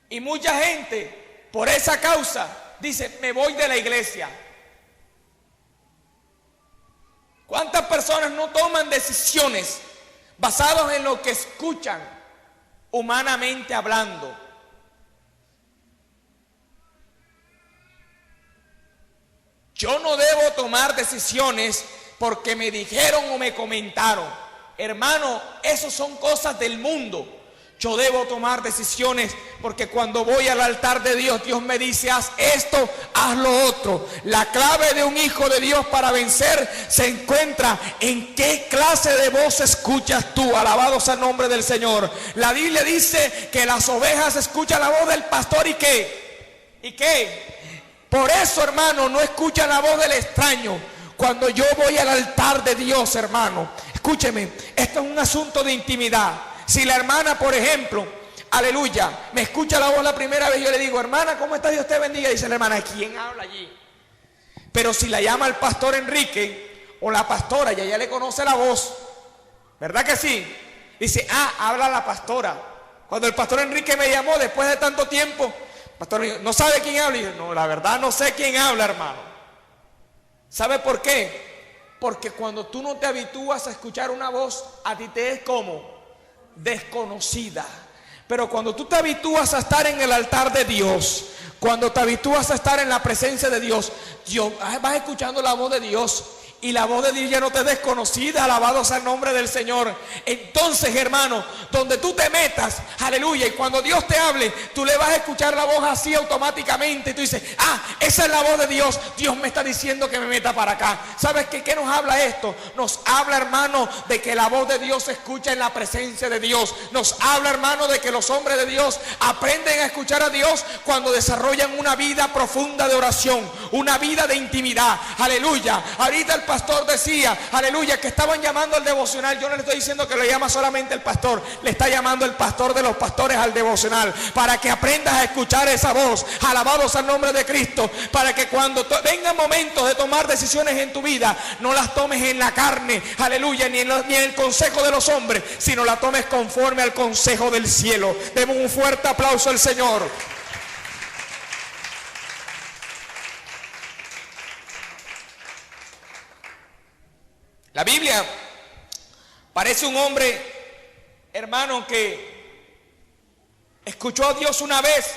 Y mucha gente, por esa causa, dice: me voy de la iglesia. ¿Cuántas personas no toman decisiones basadas en lo que escuchan, humanamente hablando? Yo no debo tomar decisiones porque me dijeron o me comentaron. Hermano, eso son cosas del mundo. Yo debo tomar decisiones porque cuando voy al altar de Dios, Dios me dice: haz esto, haz lo otro. La clave de un hijo de Dios para vencer se encuentra en qué clase de voz escuchas tú. Alabado sea el nombre del Señor. La Biblia dice que las ovejas escuchan la voz del pastor y ¿qué? ¿Y qué? Por eso, hermano, no escuchan la voz del extraño. Cuando yo voy al altar de Dios, hermano, escúcheme, esto es un asunto de intimidad. Si la hermana, por ejemplo, aleluya, me escucha la voz la primera vez, yo le digo: hermana, ¿cómo está? Dios te bendiga. Dice la hermana: ¿quién habla allí? Pero si la llama el pastor Enrique o la pastora, y ella le conoce la voz, ¿verdad que sí? Dice: habla la pastora. Cuando el pastor Enrique me llamó después de tanto tiempo, pastor, ¿no sabe quién habla? Y yo, no, la verdad no sé quién habla, hermano. ¿Sabe por qué? Porque cuando tú no te habitúas a escuchar una voz, a ti te es como desconocida. Pero cuando tú te habitúas a estar en el altar de Dios, cuando te habitúas a estar en la presencia de Dios, vas escuchando la voz de Dios. Y la voz de Dios ya no te es desconocida. Alabado sea el nombre del Señor. Entonces, hermano, donde tú te metas, aleluya, y cuando Dios te hable, tú le vas a escuchar la voz así automáticamente. Y tú dices, esa es la voz de Dios. Dios me está diciendo que me meta para acá. ¿Sabes qué nos habla esto? Nos habla, hermano, de que la voz de Dios se escucha en la presencia de Dios. Nos habla, hermano, de que los hombres de Dios aprenden a escuchar a Dios cuando desarrollan una vida profunda de oración, una vida de intimidad. Aleluya. Ahorita el pastor decía, aleluya, que estaban llamando al devocional. Yo no le estoy diciendo que lo llama solamente el pastor, le está llamando el pastor de los pastores al devocional, para que aprendas a escuchar esa voz. Alabados al nombre de Cristo, para que cuando vengan momentos de tomar decisiones en tu vida, no las tomes en la carne, aleluya, ni en el consejo de los hombres, sino la tomes conforme al consejo del cielo. Demos un fuerte aplauso al Señor. La Biblia parece un hombre, hermano, que escuchó a Dios una vez,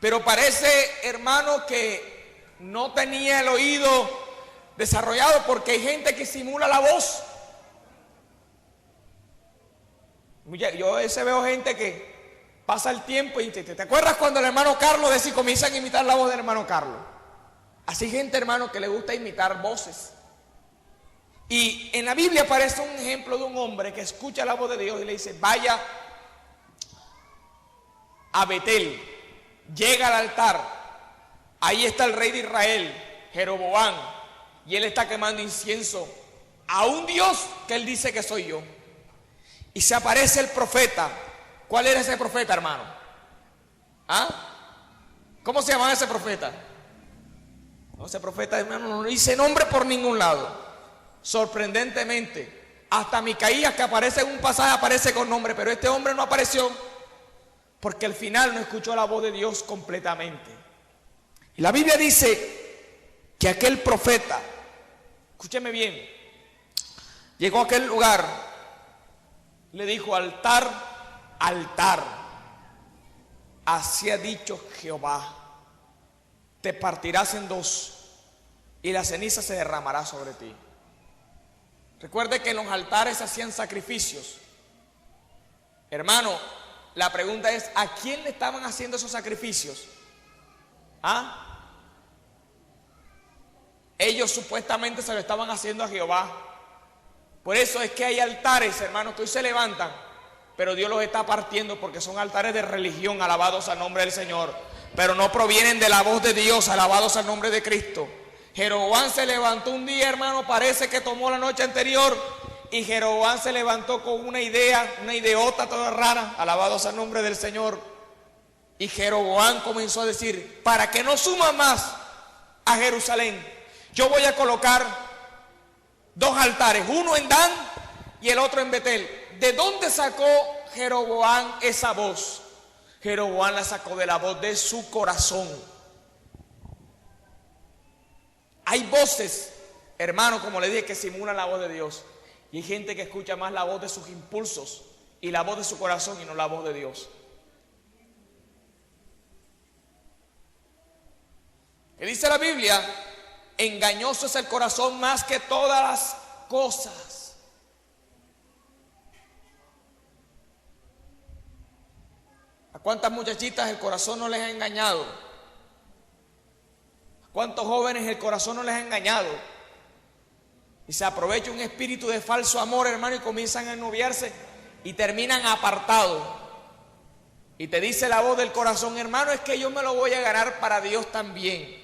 pero parece, hermano, que no tenía el oído desarrollado, porque hay gente que simula la voz. Yo a veces veo gente que pasa el tiempo y ¿te acuerdas cuando el hermano Carlos decía, comienzan a imitar la voz del hermano Carlos? Así gente, hermano, que le gusta imitar voces. Y en la Biblia aparece un ejemplo de un hombre que escucha la voz de Dios y le dice, vaya a Betel, llega al altar, ahí está el rey de Israel, Jeroboam, y él está quemando incienso a un Dios que él dice que soy yo. Y se aparece el profeta. ¿Cuál era ese profeta, hermano? ¿Cómo se llamaba ese profeta? No, ese profeta, hermano, no dice nombre por ningún lado. Sorprendentemente, hasta Micaías, que aparece en un pasaje, aparece con nombre, pero este hombre no apareció porque al final no escuchó la voz de Dios completamente. Y la Biblia dice que aquel profeta, escúcheme bien, llegó a aquel lugar, le dijo, altar, altar, así ha dicho Jehová, te partirás en dos y la ceniza se derramará sobre ti. Recuerde que en los altares se hacían sacrificios. Hermano, la pregunta es, ¿a quién le estaban haciendo esos sacrificios? Ellos supuestamente se lo estaban haciendo a Jehová. Por eso es que hay altares, hermanos, que hoy se levantan, pero Dios los está partiendo porque son altares de religión, alabados al nombre del Señor, pero no provienen de la voz de Dios, alabados al nombre de Cristo. Jeroboam se levantó un día, hermano, parece que tomó la noche anterior, y Jeroboam se levantó con una idea, una ideota toda rara, alabados al nombre del Señor. Y Jeroboam comenzó a decir, para que no suma más a Jerusalén, yo voy a colocar dos altares, uno en Dan y el otro en Betel. ¿De dónde sacó Jeroboam esa voz? Jeroboam la sacó de la voz de su corazón. Hay voces, hermano, como le dije, que simulan la voz de Dios. Y hay gente que escucha más la voz de sus impulsos y la voz de su corazón y no la voz de Dios. ¿Qué dice la Biblia? Engañoso es el corazón más que todas las cosas. ¿A cuántas muchachitas el corazón no les ha engañado? ¿Cuántos jóvenes el corazón no les ha engañado? Y se aprovecha un espíritu de falso amor, hermano, y comienzan a noviarse y terminan apartados. Y te dice la voz del corazón, hermano, es que yo me lo voy a ganar para Dios también.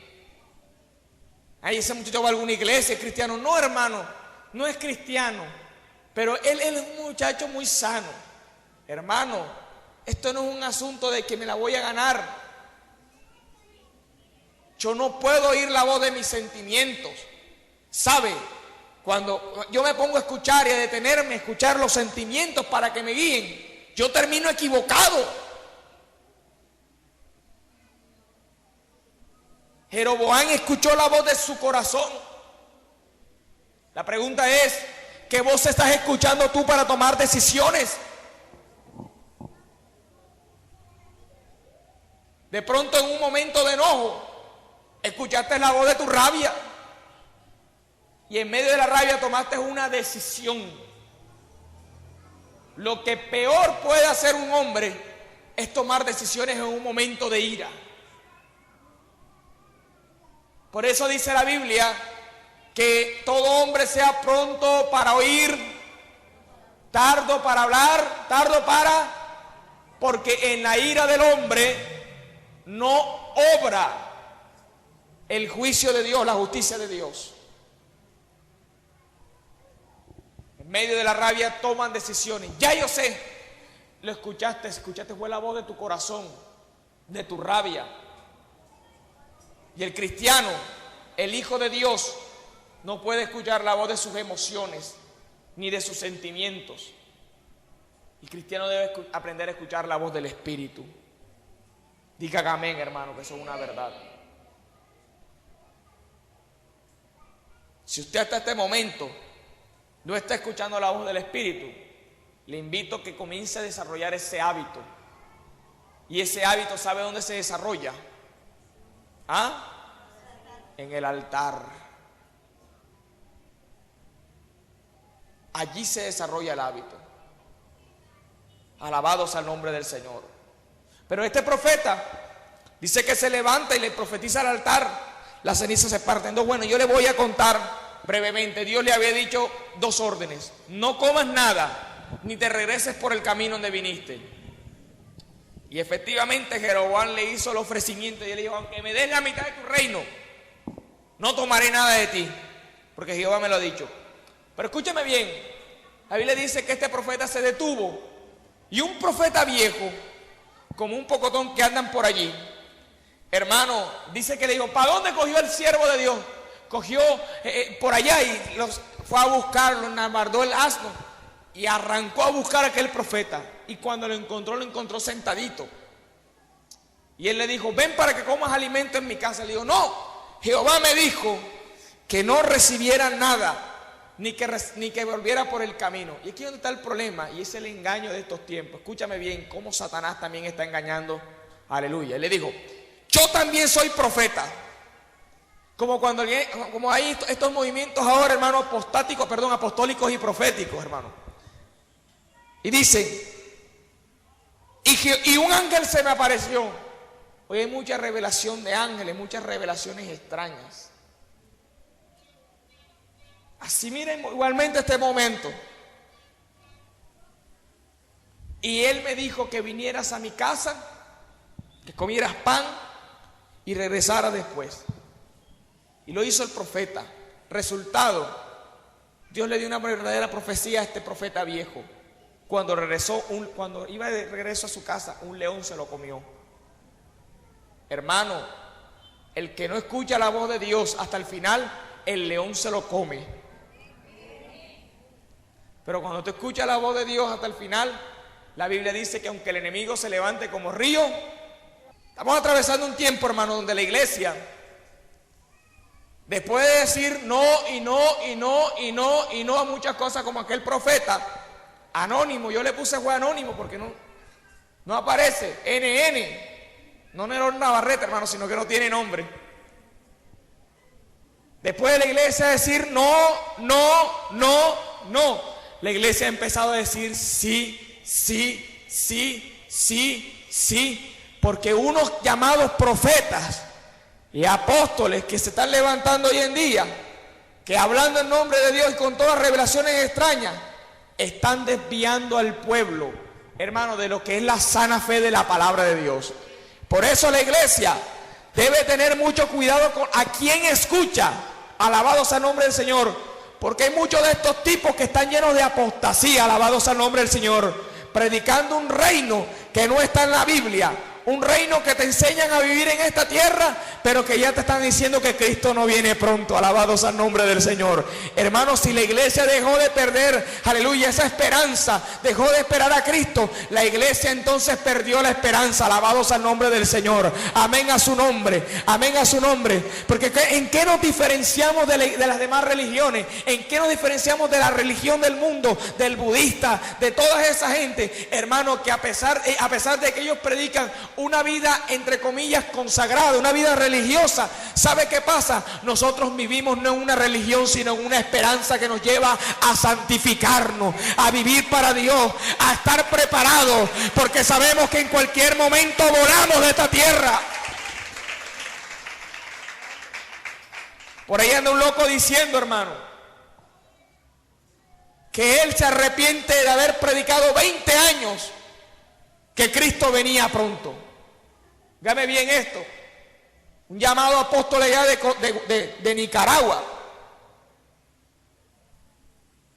Ahí ese muchacho va a alguna iglesia, es cristiano. No, hermano, no es cristiano, pero él es un muchacho muy sano. Hermano, esto no es un asunto de que me la voy a ganar. Yo no puedo oír la voz de mis sentimientos. ¿Sabe? Cuando yo me pongo a escuchar y a detenerme, a escuchar los sentimientos para que me guíen, yo termino equivocado. Jeroboam escuchó la voz de su corazón. La pregunta es, ¿qué voz estás escuchando tú para tomar decisiones? De pronto, en un momento de enojo, escuchaste la voz de tu rabia y en medio de la rabia tomaste una decisión. Lo que peor puede hacer un hombre es tomar decisiones en un momento de ira. Por eso dice la Biblia que todo hombre sea pronto para oír, tardo para hablar, porque en la ira del hombre no obra el juicio de Dios, la justicia de Dios. En medio de la rabia toman decisiones. Ya yo sé, lo escuchaste fue la voz de tu corazón, de tu rabia. Y el cristiano, el Hijo de Dios, no puede escuchar la voz de sus emociones ni de sus sentimientos. El cristiano debe aprender a escuchar la voz del Espíritu. Diga amén, hermano, que eso es una verdad. Si usted hasta este momento no está escuchando la voz del Espíritu, le invito a que comience a desarrollar ese hábito. Y ese hábito, ¿sabe dónde se desarrolla? En el altar. Allí se desarrolla el hábito. Alabados al nombre del Señor. Pero este profeta dice que se levanta y le profetiza al altar. Las cenizas se parten. Bueno, yo le voy a contar brevemente. Dios le había dicho 2 órdenes: no comas nada, ni te regreses por el camino donde viniste. Y efectivamente Jeroboam le hizo el ofrecimiento y él dijo: aunque me des la mitad de tu reino, no tomaré nada de ti, porque Jehová me lo ha dicho. Pero escúchame bien, la Biblia dice que este profeta se detuvo, y un profeta viejo, como un pocotón que andan por allí, hermano, dice que le dijo: ¿para dónde cogió el siervo de Dios? Cogió por allá y fue a buscarlo, enamardó el asno y arrancó a buscar a aquel profeta. Y cuando lo encontró sentadito. Y él le dijo: ven para que comas alimento en mi casa. Le dijo: no, Jehová me dijo que no recibiera nada, ni que volviera por el camino. Y aquí es donde está el problema, y es el engaño de estos tiempos. Escúchame bien cómo Satanás también está engañando. Aleluya. Él le dijo: yo también soy profeta. Como hay estos movimientos ahora, hermano, apostólicos y proféticos, hermano. Y dice: y un ángel se me apareció. Hoy hay mucha revelación de ángeles, muchas revelaciones extrañas. Así miren igualmente este momento. Y él me dijo que vinieras a mi casa, que comieras pan y regresaras después. Y lo hizo el profeta. Resultado, Dios le dio una verdadera profecía a este profeta viejo. Cuando iba de regreso a su casa, un león se lo comió. Hermano, el que no escucha la voz de Dios hasta el final, el león se lo come. Pero cuando tú escuchas la voz de Dios hasta el final, la Biblia dice que aunque el enemigo se levante como río, estamos atravesando un tiempo, hermano, donde la iglesia, después de decir no a muchas cosas, como aquel profeta anónimo, yo le puse fue anónimo porque no aparece, NN, no Nerón Navarrete, hermano, sino que no tiene nombre. Después de la iglesia decir no, la iglesia ha empezado a decir sí, porque unos llamados profetas y apóstoles que se están levantando hoy en día, que hablando en nombre de Dios y con todas revelaciones extrañas, están desviando al pueblo, hermano, de lo que es la sana fe de la palabra de Dios. Por eso la iglesia debe tener mucho cuidado con a quién escucha. Alabados al nombre del Señor, porque hay muchos de estos tipos que están llenos de apostasía. Alabados al nombre del Señor, predicando un reino que no está en la Biblia, un reino que te enseñan a vivir en esta tierra, pero que ya te están diciendo que Cristo no viene pronto. Alabados al nombre del Señor. Hermanos, si la iglesia dejó de perder, aleluya, esa esperanza, dejó de esperar a Cristo, la iglesia entonces perdió la esperanza. Alabados al nombre del Señor. Amén a su nombre, amén a su nombre. Porque ¿en qué nos diferenciamos de las demás religiones? ¿En qué nos diferenciamos de la religión del mundo, del budista, de toda esa gente? Hermano, que a pesar de que ellos predican una vida entre comillas consagrada, una vida religiosa, ¿sabe qué pasa? Nosotros vivimos no en una religión, sino en una esperanza que nos lleva a santificarnos, a vivir para Dios, a estar preparados, porque sabemos que en cualquier momento volamos de esta tierra. Por ahí anda un loco diciendo, hermano, que él se arrepiente de haber predicado 20 años que Cristo venía pronto. Dígame bien esto. Un llamado apóstol allá de Nicaragua.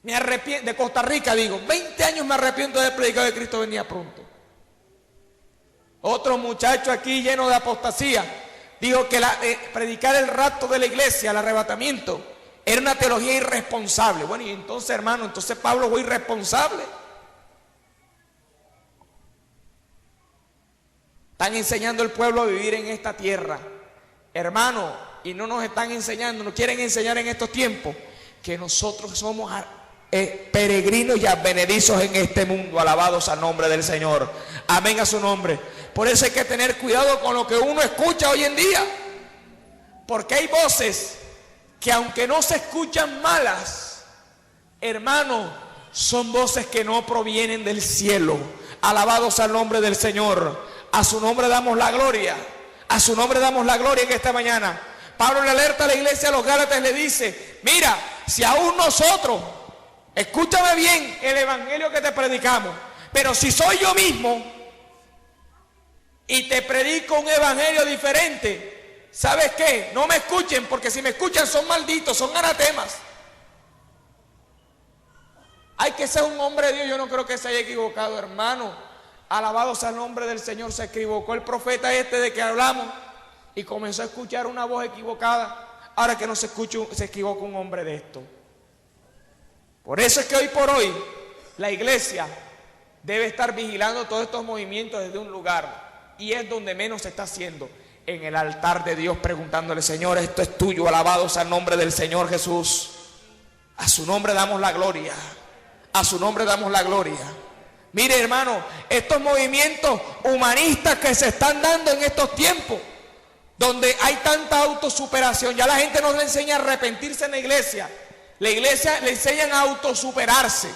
Me arrepiento, de Costa Rica digo, 20 años me arrepiento de haber predicado que Cristo venía pronto. Otro muchacho aquí lleno de apostasía dijo que predicar el rapto de la iglesia, el arrebatamiento, era una teología irresponsable. Bueno, y entonces, hermano, entonces Pablo fue irresponsable. Están enseñando al pueblo a vivir en esta tierra, hermano, y no nos están enseñando, nos quieren enseñar en estos tiempos que nosotros somos peregrinos y advenedizos en este mundo. Alabados al nombre del Señor. Amén a su nombre. Por eso hay que tener cuidado con lo que uno escucha hoy en día, porque hay voces que aunque no se escuchan malas, hermano, son voces que no provienen del cielo. Alabados al nombre del Señor. A su nombre damos la gloria. A su nombre damos la gloria en esta mañana. Pablo le alerta a la iglesia a los Gálatas y le dice: mira, si aún nosotros, escúchame bien el evangelio que te predicamos, pero si soy yo mismo y te predico un evangelio diferente, ¿sabes qué? No me escuchen, porque si me escuchan son malditos, son anatemas. Hay que ser un hombre de Dios. Yo no creo que se haya equivocado, hermano. Alabados al nombre del Señor. Se equivocó el profeta de que hablamos y comenzó a escuchar una voz equivocada. Ahora que no se escucha, se equivoca un hombre de esto. Por eso es que hoy por hoy la iglesia debe estar vigilando todos estos movimientos desde un lugar, y es donde menos se está haciendo, en el altar de Dios, preguntándole: Señor, esto es tuyo. Alabados al nombre del Señor Jesús. A su nombre damos la gloria. A su nombre damos la gloria. Mire, hermano, estos movimientos humanistas que se están dando en estos tiempos, donde hay tanta autosuperación, ya la gente no le enseña a arrepentirse en la iglesia le enseñan a autosuperarse.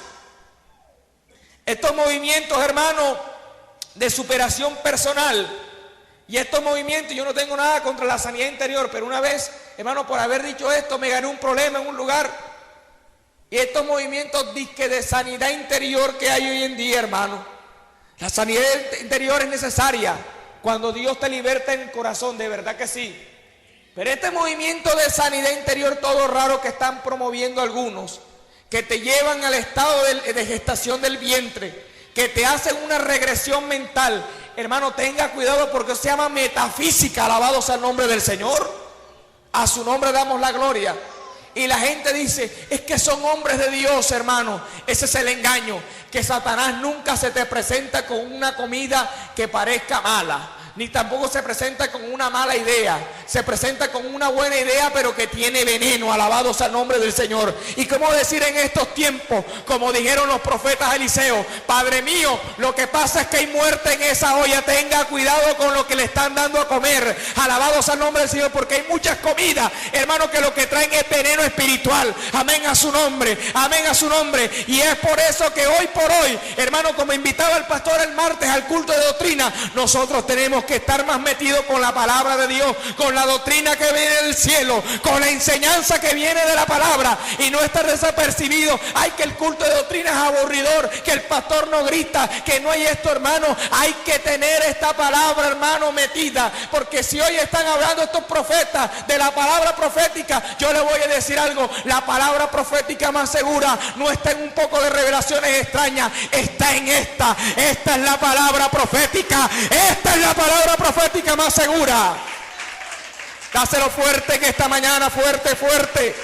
Estos movimientos, hermano, de superación personal, y estos movimientos, yo no tengo nada contra la sanidad interior, pero una vez, hermano, por haber dicho esto, me gané un problema en un lugar. Y estos movimientos de sanidad interior que hay hoy en día, hermano, la sanidad interior es necesaria cuando Dios te liberta en el corazón, de verdad que sí. Pero este movimiento de sanidad interior todo raro que están promoviendo algunos, que te llevan al estado de gestación del vientre, que te hacen una regresión mental, hermano, tenga cuidado, porque se llama metafísica. Alabados al nombre del Señor. A su nombre damos la gloria. Y la gente dice: es que son hombres de Dios, hermano. Ese es el engaño, que Satanás nunca se te presenta con una comida que parezca mala, ni tampoco se presenta con una mala idea. Se presenta con una buena idea, pero que tiene veneno. Alabados al nombre del Señor. Y cómo decir en estos tiempos, como dijeron los profetas Eliseo: Padre mío, lo que pasa es que hay muerte en esa olla, tenga cuidado con lo que le están dando a comer. Alabados al nombre del Señor, porque hay muchas comidas, hermano, que lo que traen es veneno espiritual. Amén a su nombre, amén a su nombre. Y es por eso que hoy por hoy, hermano, como invitaba el pastor el martes al culto de doctrina, nosotros tenemos que estar más metidos con la palabra de Dios, con la doctrina que viene del cielo, con la enseñanza que viene de la palabra, y no estar desapercibido. Ay, que el culto de doctrina es aburridor, que el pastor no grita, que no hay esto, hermano. Hay que tener esta palabra, hermano, metida, porque si hoy están hablando estos profetas de la palabra profética, yo les voy a decir algo: la palabra profética más segura no está en un poco de revelaciones extrañas, está en esta es la palabra profética, esta es la palabra profética más segura. Dáselo fuerte en esta mañana, fuerte, fuerte.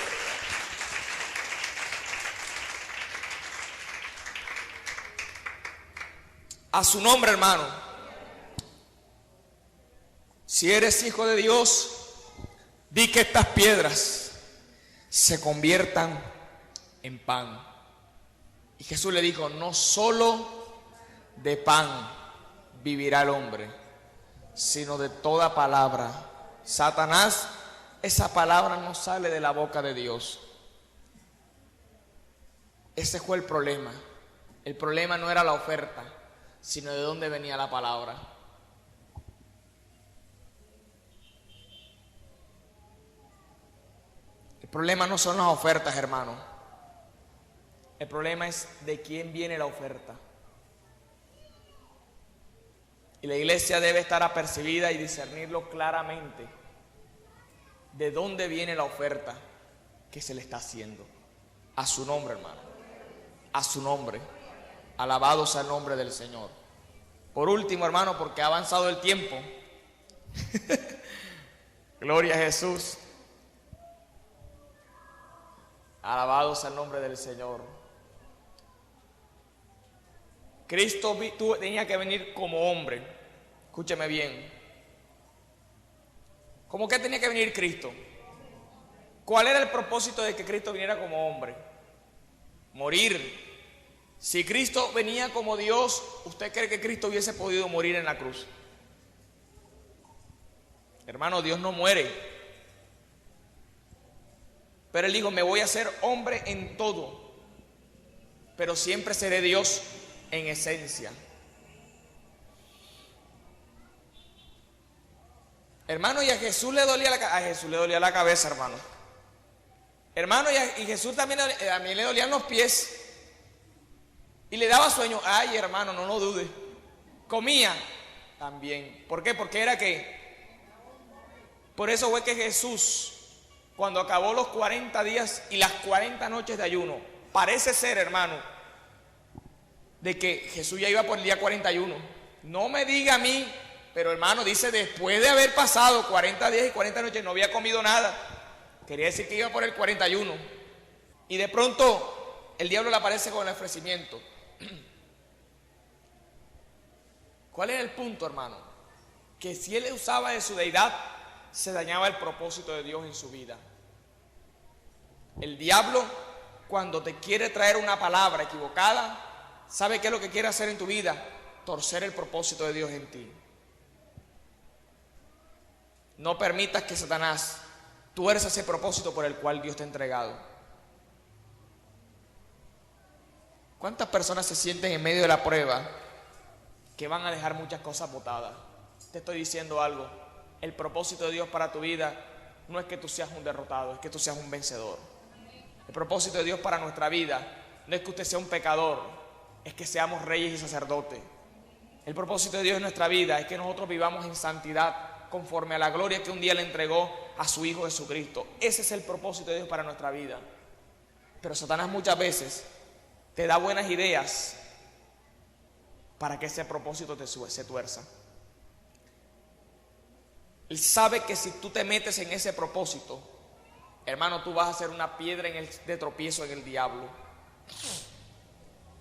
A su nombre, hermano. Si eres hijo de Dios, di que estas piedras se conviertan en pan. Y Jesús le dijo, no solo de pan vivirá el hombre, sino de toda palabra. Satanás, esa palabra no sale de la boca de Dios. Ese fue el problema. El problema no era la oferta, sino de dónde venía la palabra. El problema no son las ofertas, hermano. El problema es de quién viene la oferta. Y la iglesia debe estar apercibida y discernirlo claramente de dónde viene la oferta que se le está haciendo. A su nombre, hermano. A su nombre. Alabado sea el nombre del Señor. Por último, hermano, porque ha avanzado el tiempo. Gloria a Jesús. Alabado sea el nombre del Señor. Cristo tenía que venir como hombre. Escúcheme bien. ¿Cómo que tenía que venir Cristo? ¿Cuál era el propósito de que Cristo viniera como hombre? Morir. Si Cristo venía como Dios, ¿usted cree que Cristo hubiese podido morir en la cruz? Hermano, Dios no muere. Pero Él dijo, me voy a hacer hombre en todo, pero siempre seré Dios en esencia. Hermano, y a Jesús le dolía la cabeza, hermano. Hermano, y Jesús también a mí le dolían los pies. Y le daba sueño. Ay, hermano, no lo dude. Comía también. ¿Por qué? Porque era que. Por eso fue que Jesús, cuando acabó los 40 días y las 40 noches de ayuno, parece ser, hermano, de que Jesús ya iba por el día 41. No me diga a mí, pero hermano, dice después de haber pasado 40 días y 40 noches, no había comido nada. Quería decir que iba por el 41. Y de pronto el diablo le aparece con el ofrecimiento. ¿Cuál es el punto, hermano? Que si él usaba de su deidad, se dañaba el propósito de Dios en su vida. El diablo, cuando te quiere traer una palabra equivocada, ¿sabe qué es lo que quiere hacer en tu vida? Torcer el propósito de Dios en ti. No permitas que Satanás tuerza ese propósito por el cual Dios te ha entregado. ¿Cuántas personas se sienten en medio de la prueba que van a dejar muchas cosas botadas? Te estoy diciendo algo. El propósito de Dios para tu vida no es que tú seas un derrotado, es que tú seas un vencedor. El propósito de Dios para nuestra vida no es que usted sea un pecador, es que seamos reyes y sacerdotes. El propósito de Dios en nuestra vida es que nosotros vivamos en santidad conforme a la gloria que un día le entregó a su Hijo Jesucristo. Ese es el propósito de Dios para nuestra vida. Pero Satanás muchas veces te da buenas ideas para que ese propósito se tuerza. Él sabe que si tú te metes en ese propósito, hermano, tú vas a ser una piedra de tropiezo en el diablo.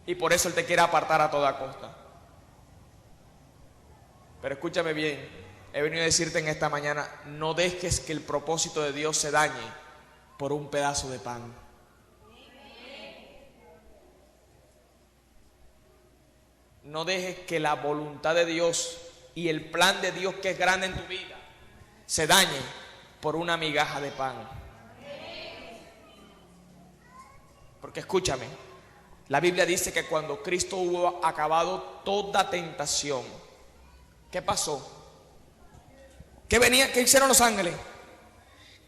Y por eso él te quiere apartar a toda costa. Pero escúchame bien, he venido a decirte en esta mañana, no dejes que el propósito de Dios se dañe por un pedazo de pan. No dejes que la voluntad de Dios y el plan de Dios que es grande en tu vida se dañe por una migaja de pan. Porque escúchame, la Biblia dice que cuando Cristo hubo acabado toda tentación, ¿qué pasó? ¿Qué hicieron los ángeles?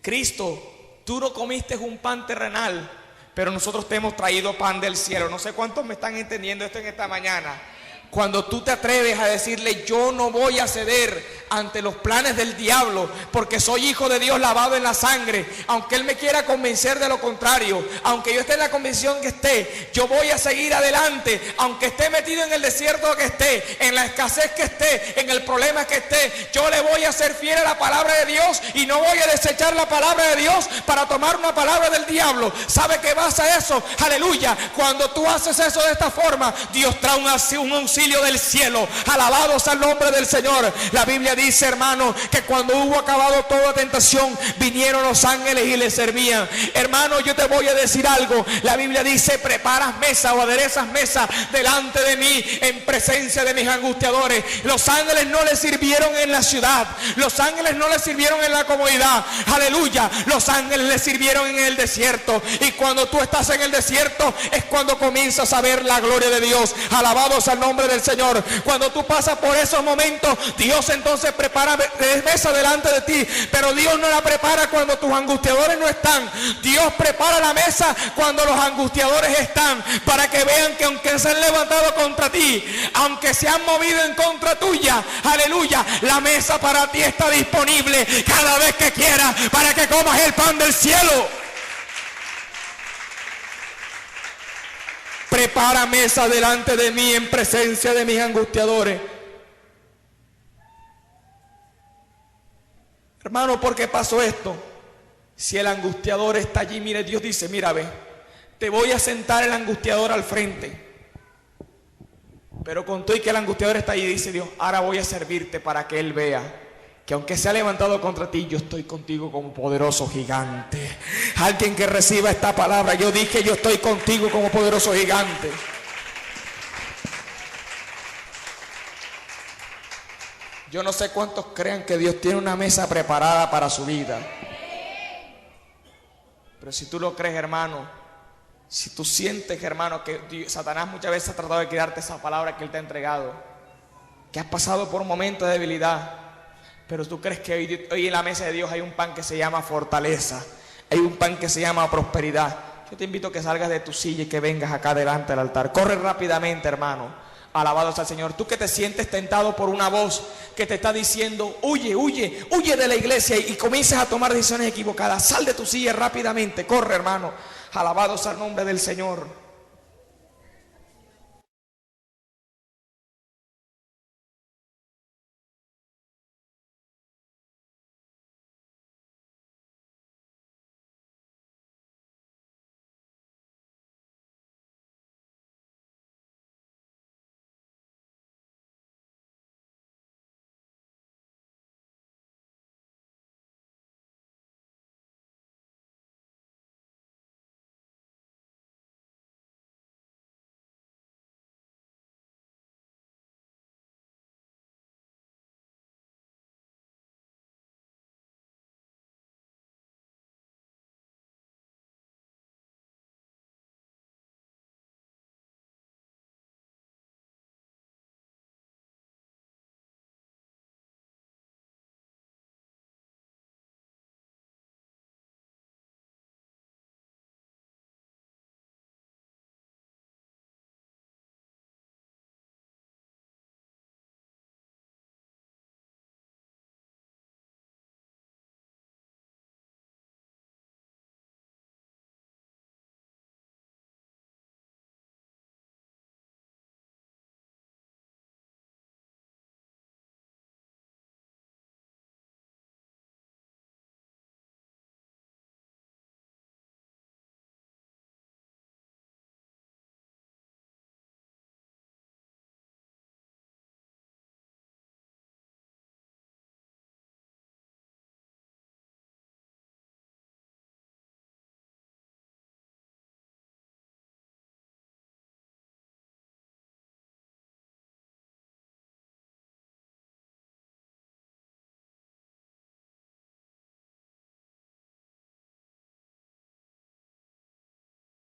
Cristo, tú no comiste un pan terrenal, pero nosotros te hemos traído pan del cielo. No sé cuántos me están entendiendo esto en esta mañana. Cuando tú te atreves a decirle, yo no voy a ceder ante los planes del diablo, porque soy hijo de Dios lavado en la sangre. Aunque Él me quiera convencer de lo contrario, aunque yo esté en la convicción que esté, yo voy a seguir adelante, aunque esté metido en el desierto que esté, en la escasez que esté, en el problema que esté, yo le voy a ser fiel a la palabra de Dios y no voy a desechar la palabra de Dios para tomar una palabra del diablo. ¿Sabe qué pasa eso? Aleluya. Cuando tú haces eso de esta forma, Dios trae un auxilio del cielo. Alabados al nombre del Señor. La Biblia dice, hermano, que cuando hubo acabado toda tentación, vinieron los ángeles y le servían. Hermano, yo te voy a decir algo. La Biblia dice, preparas mesa o aderezas mesa delante de mí en presencia de mis angustiadores. Los ángeles no le sirvieron en la ciudad, los ángeles no le sirvieron en la comodidad, aleluya, los ángeles le sirvieron en el desierto. Y cuando tú estás en el desierto es cuando comienzas a ver la gloria de Dios. Alabados al nombre del Señor. Cuando tú pasas por esos momentos, Dios entonces prepara mesa delante de ti, pero Dios no la prepara cuando tus angustiadores no están. Dios prepara la mesa cuando los angustiadores están, para que vean que aunque se han levantado contra ti, aunque se han movido en contra tuya, aleluya, la mesa para ti está disponible cada vez que quieras, para que comas el pan del cielo. Prepara mesa delante de mí en presencia de mis angustiadores. Hermano, ¿por qué pasó esto? Si el angustiador está allí, mire, Dios dice, mira, ve, te voy a sentar el angustiador al frente. Pero con todo y que el angustiador está allí, dice Dios, ahora voy a servirte para que él vea que aunque se ha levantado contra ti, yo estoy contigo como poderoso gigante. Alguien que reciba esta palabra, yo dije, yo estoy contigo como poderoso gigante. Yo no sé cuántos crean que Dios tiene una mesa preparada para su vida. Pero si tú lo crees, hermano, si tú sientes, hermano, que Satanás muchas veces ha tratado de quitarte esa palabra que Él te ha entregado, que has pasado por un momento de debilidad, pero tú crees que hoy en la mesa de Dios hay un pan que se llama fortaleza, hay un pan que se llama prosperidad. Yo te invito a que salgas de tu silla y que vengas acá delante del altar. Corre rápidamente, hermano. Alabados al Señor. Tú que te sientes tentado por una voz que te está diciendo, huye, huye, huye de la iglesia, y comienzas a tomar decisiones equivocadas. Sal de tu silla rápidamente. Corre, hermano. Alabados al nombre del Señor.